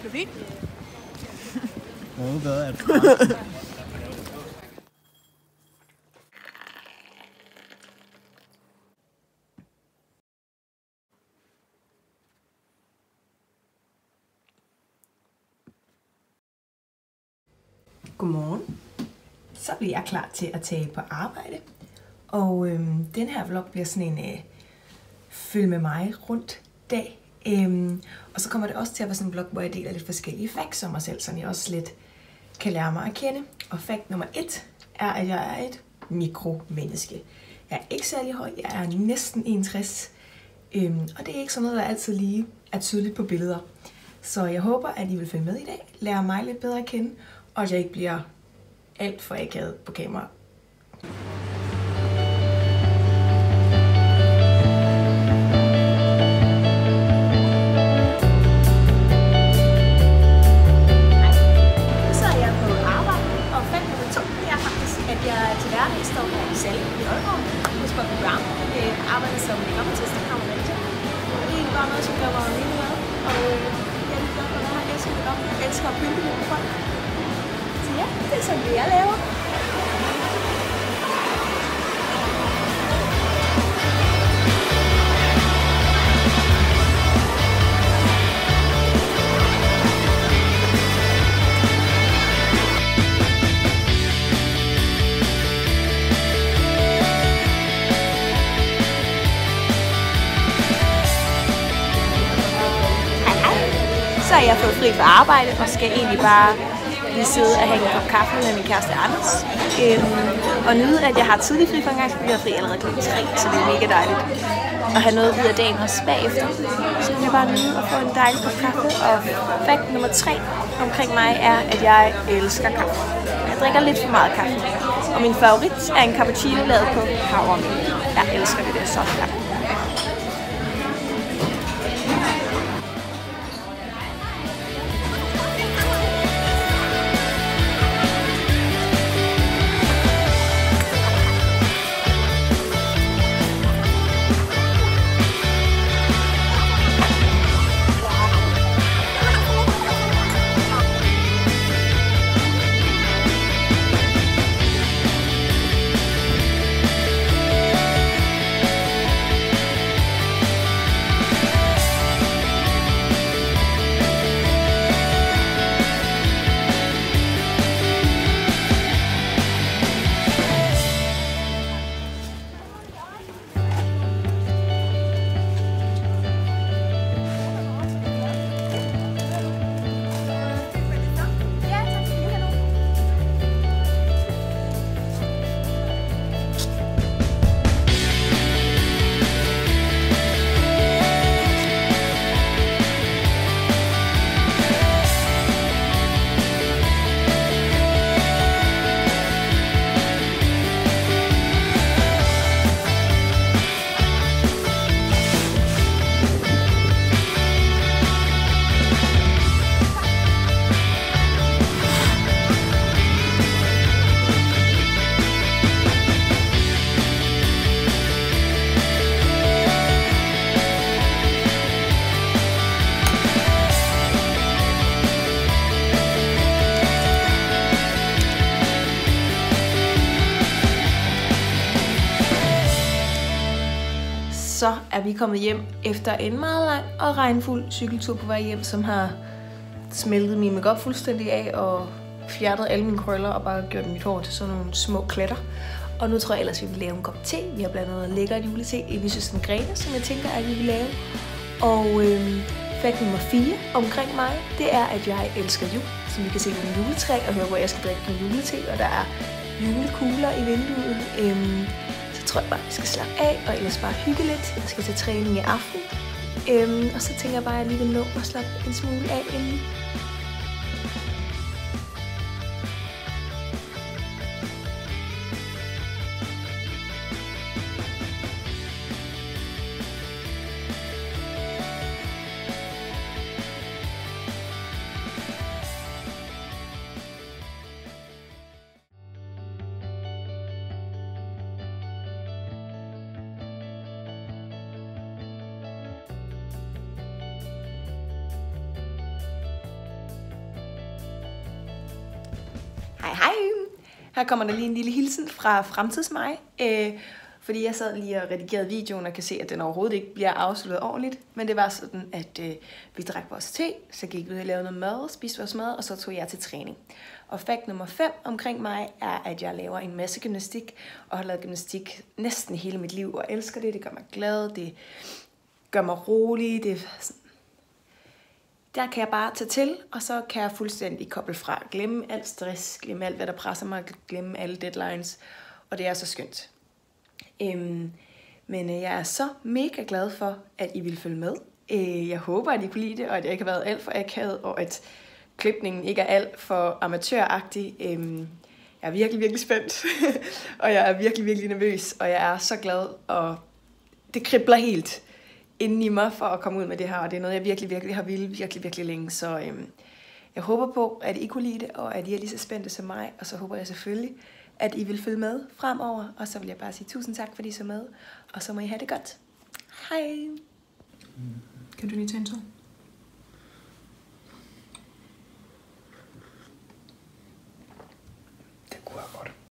det fint? Noget bedre er det. Godmorgen. Så bliver jeg klar til at tage på arbejde. Og den her vlog bliver sådan en følg med mig rundt dag. Og så kommer det også til at være sådan en vlog, hvor jeg deler lidt forskellige facts om mig selv, så jeg også lidt kan lære mig at kende. Og fact nummer 1 er, at jeg er et mikromenneske. Jeg er ikke særlig høj, jeg er næsten 61. Og det er ikke sådan noget, der altid lige er tydeligt på billeder. Så jeg håber, at I vil følge med i dag, lære mig lidt bedre at kende, og at jeg ikke bliver alt for akavet på kamera. Så er jeg på arbejde, og fact nummer 2 det er faktisk, at jeg til hverdag står her i Salling i Aalborg hos Bobby Brown. Jeg arbejder som make-up-artist og camera manager. Og det er egentlig bare noget, som gør mig rigtig glad. Og jeg er glad for, at jeg elsker make-up. Jeg elsker at pynte med folk. Så ja, det er sådan det, jeg laver. Så er jeg fået fri fra arbejde og skal egentlig bare lige sidde og have en kop kaffe med min kæreste Anders. Og nyde, at jeg har tidlig fri for en gang, så vi har fri allerede kl. 3, så det er mega dejligt at have noget ud af dagen også bagefter. Så kan jeg bare nyde at få en dejlig kop kaffe. Og fact nummer 3 omkring mig er, at jeg elsker kaffe. Jeg drikker lidt for meget kaffe. Og min favorit er en cappuccino lavet på havremælk. Jeg elsker det der sådan kaffe. Så er vi kommet hjem efter en meget lang og regnfuld cykeltur på vej hjem, som har smeltet min makeup fuldstændig af og fjernet alle mine krøller og bare gjort mit hår til sådan nogle små klatter. Og nu tror jeg ellers, vi vil lave en kop te. Vi har blandt andet lækkert julete i Vissen Grene, som jeg tænker, at vi vil lave. Og fact nummer 4 omkring mig, det er, at jeg elsker jul. Som vi kan se på min juletræ og høre, hvor jeg skal drikke min julete. Og der er julekugler i vinduet. Så tror jeg bare, at vi skal slappe af og ellers bare hygge lidt. Jeg skal til træning i aften. Og så tænker jeg bare, at jeg lige vil nå at slappe en smule af inden. Hej. Her kommer der lige en lille hilsen fra Fremtidsmig. Fordi jeg sad lige og redigerede videoen og kan se, at den overhovedet ikke bliver afsluttet ordentligt. Men det var sådan, at vi drak vores te, så gik vi ud og lavede noget mad, spiste vores mad, og så tog jeg til træning. Og fakt nummer 5 omkring mig er, at jeg laver en masse gymnastik, og har lavet gymnastik næsten hele mit liv, og elsker det. Det gør mig glad, det gør mig rolig, der kan jeg bare tage til, og så kan jeg fuldstændig koble fra. Glemme alt stress, glemme alt, hvad der presser mig, glemme alle deadlines, og det er så skønt. Men jeg er så mega glad for, at I vil følge med. Jeg håber, at I kunne lide det, og at jeg ikke har været alt for akavet, og at klipningen ikke er alt for amatøragtig. Jeg er virkelig, virkelig spændt, og jeg er virkelig, virkelig nervøs, og jeg er så glad, og det kribler helt inden i mig for at komme ud med det her, og det er noget, jeg virkelig, virkelig har villet virkelig, virkelig længe. Så jeg håber på, at I kunne lide det, og at I er lige så spændte som mig, og så håber jeg selvfølgelig, at I vil følge med fremover, og så vil jeg bare sige tusind tak, fordi I så med, og så må I have det godt. Hej! Kan du lige tage en tur?